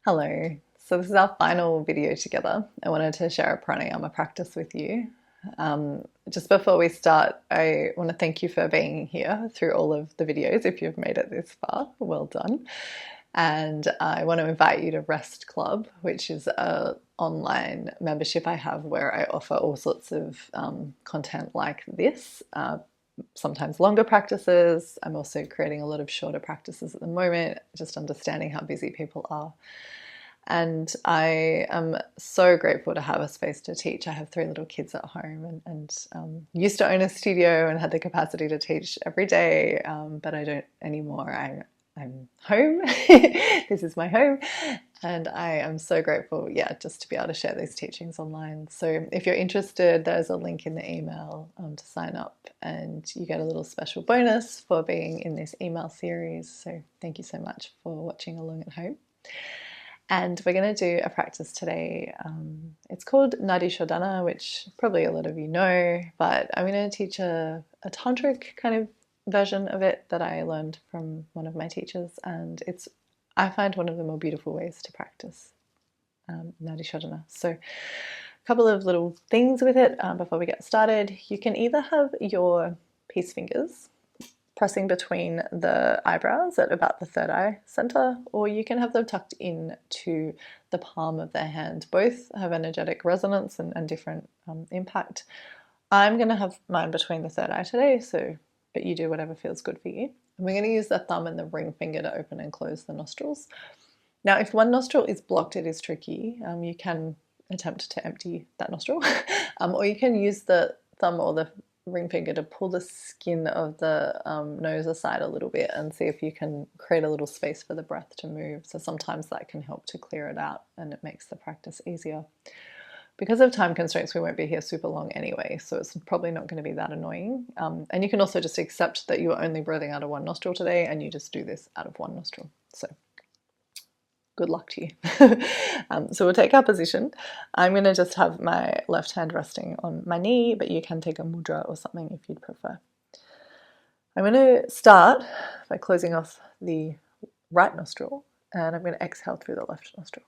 Hello. So this is our final video together. I wanted to share a pranayama practice with you. Just before we start, I want to thank you for being here through all of the videos. If you've made it this far, well done. And I want to invite you to Rest Club, which is an online membership I have where I offer all sorts of content like this. Sometimes longer practices. I'm also creating a lot of shorter practices at the moment, just understanding how busy people are. And I am so grateful to have a space to teach. I have three little kids at home and used to own a studio and had the capacity to teach every day, but I don't anymore. I'm home. This is my home. And I am so grateful, yeah, just to be able to share these teachings online. So if you're interested, there's a link in the email to sign up, and you get a little special bonus for being in this email series. So thank you so much for watching along at home. And we're going to do a practice today. It's called Nadi Shodana, which probably a lot of you know, but I'm going to teach a tantric kind of version of it that I learned from one of my teachers, and I find one of the more beautiful ways to practice Nadi Shodana. So a couple of little things with it before we get started. You can either have your peace fingers pressing between the eyebrows at about the third eye center, or you can have them tucked in to the palm of their hand. Both have energetic resonance and different impact. I'm going to have mine between the third eye today, but you do whatever feels good for you. And we're going to use the thumb and the ring finger to open and close the nostrils. Now, if one nostril is blocked, it is tricky. You can attempt to empty that nostril, or you can use the thumb or the ring finger to pull the skin of the nose aside a little bit and see if you can create a little space for the breath to move. So sometimes that can help to clear it out and it makes the practice easier. Because of time constraints, we won't be here super long anyway, so it's probably not going to be that annoying. And you can also just accept that you are only breathing out of one nostril today and you just do this out of one nostril. So good luck to you. So we'll take our position. I'm going to just have my left hand resting on my knee, but you can take a mudra or something if you'd prefer. I'm going to start by closing off the right nostril, and I'm going to exhale through the left nostril.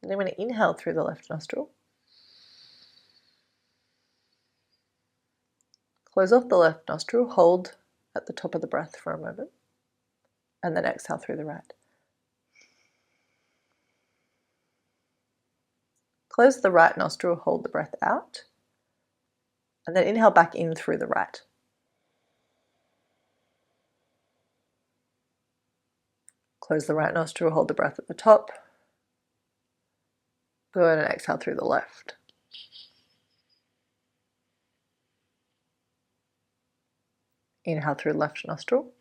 And I'm going to inhale through the left nostril. Close off the left nostril, hold at the top of the breath for a moment, and then exhale through the right. Close the right nostril, hold the breath out, and then inhale back in through the right. Close the right nostril, hold the breath at the top. Go ahead and exhale through the left. Inhale through left nostril.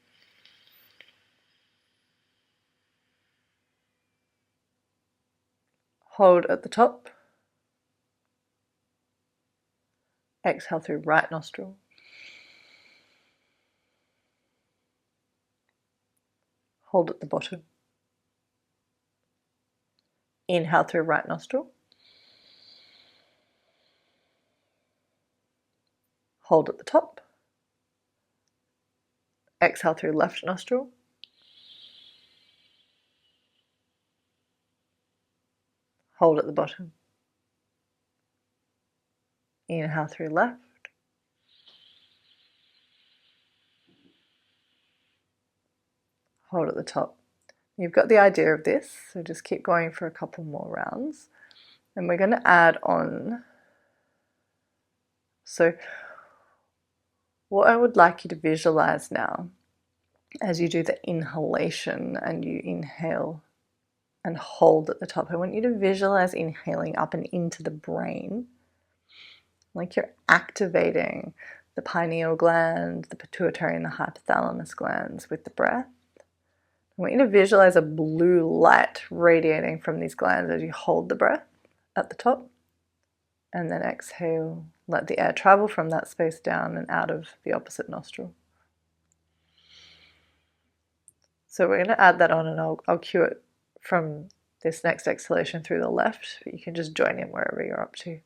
Hold at the top. Exhale through right nostril. Hold at the bottom. Inhale through right nostril. Hold at the top. Exhale through left nostril. Hold at the bottom. Inhale through left. Hold at the top. You've got the idea of this, so just keep going for a couple more rounds. And we're going to add on. So what I would like you to visualize now, as you do the inhalation and you inhale and hold at the top, I want you to visualize inhaling up and into the brain, like you're activating the pineal gland, the pituitary and the hypothalamus glands with the breath. I want you to visualize a blue light radiating from these glands as you hold the breath at the top, and then exhale. Let the air travel from that space down and out of the opposite nostril. So we're going to add that on, and I'll cue it from this next exhalation through the left, but you can just join in wherever you're up to.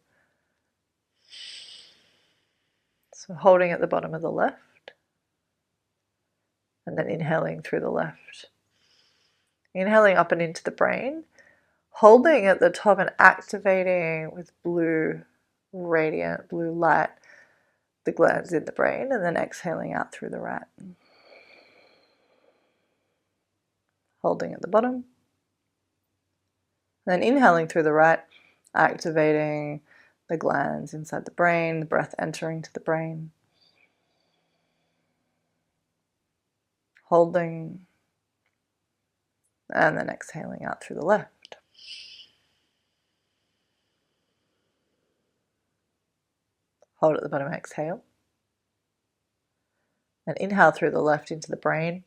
So holding at the bottom of the left, And then inhaling through the left. Inhaling up and into the brain, holding at the top and activating with blue, radiant blue light, the glands in the brain, and then exhaling out through the right. Holding at the bottom. Then inhaling through the right, activating the glands inside the brain, the breath entering to the brain. Holding, and then exhaling out through the left. Hold at the bottom, exhale. And inhale through the left into the brain.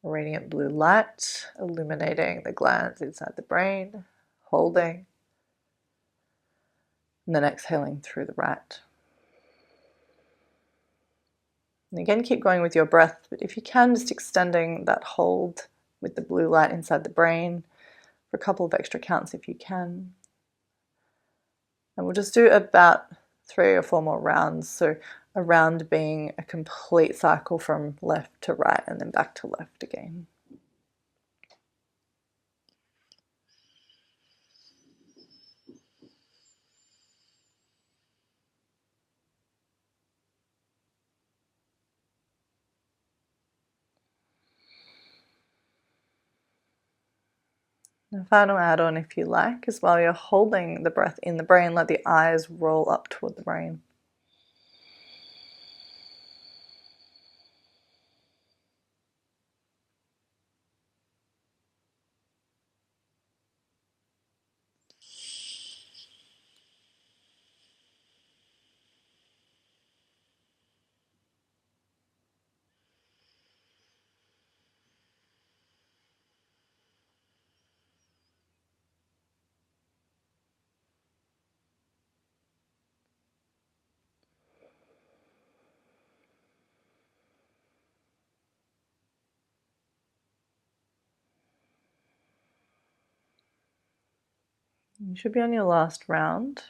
Radiant blue light illuminating the glands inside the brain. Holding. And then exhaling through the right. And again, keep going with your breath, but if you can, just extending that hold with the blue light inside the brain for a couple of extra counts if you can. And we'll just do about 3 or 4 more rounds. So a round being a complete cycle from left to right and then back to left again. The final add-on, if you like, is while you're holding the breath in the brain, let the eyes roll up toward the brain. You should be on your last round.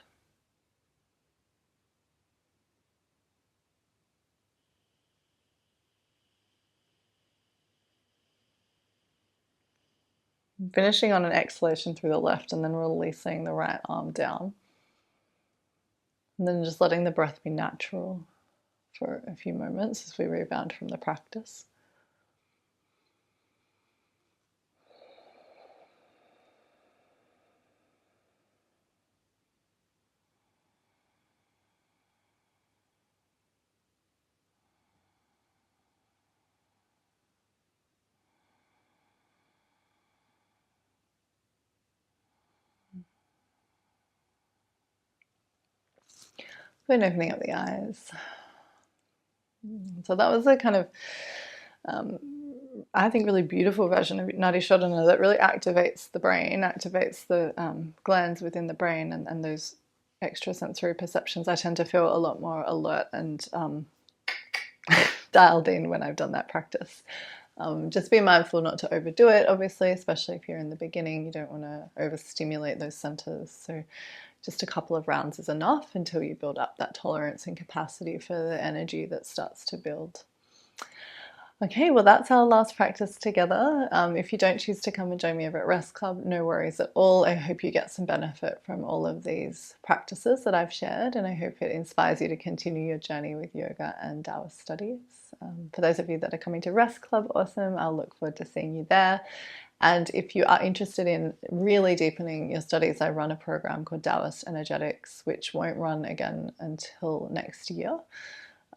Finishing on an exhalation through the left and then releasing the right arm down. And then just letting the breath be natural for a few moments as we rebound from the practice. Then opening up the eyes. So that was a kind of, I think, really beautiful version of Nadi Shodana that really activates the brain, activates the glands within the brain and those extrasensory perceptions. I tend to feel a lot more alert and dialed in when I've done that practice. Just be mindful not to overdo it, obviously, especially if you're in the beginning. You don't want to overstimulate those centers. So just a couple of rounds is enough until you build up that tolerance and capacity for the energy that starts to build. Okay, well, that's our last practice together. If you don't choose to come and join me over at Rest Club, no worries at all. I hope you get some benefit from all of these practices that I've shared, and I hope it inspires you to continue your journey with yoga and Taoist studies. For those of you that are coming to Rest Club, awesome. I'll look forward to seeing you there. And if you are interested in really deepening your studies, I run a program called Taoist Energetics, which won't run again until next year.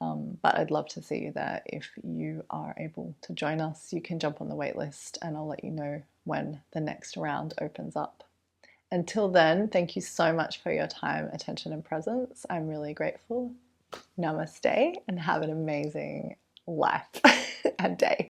But I'd love to see you there. If you are able to join us, you can jump on the wait list and I'll let you know when the next round opens up. Until then, thank you so much for your time, attention, and presence. I'm really grateful. Namaste and have an amazing life and day.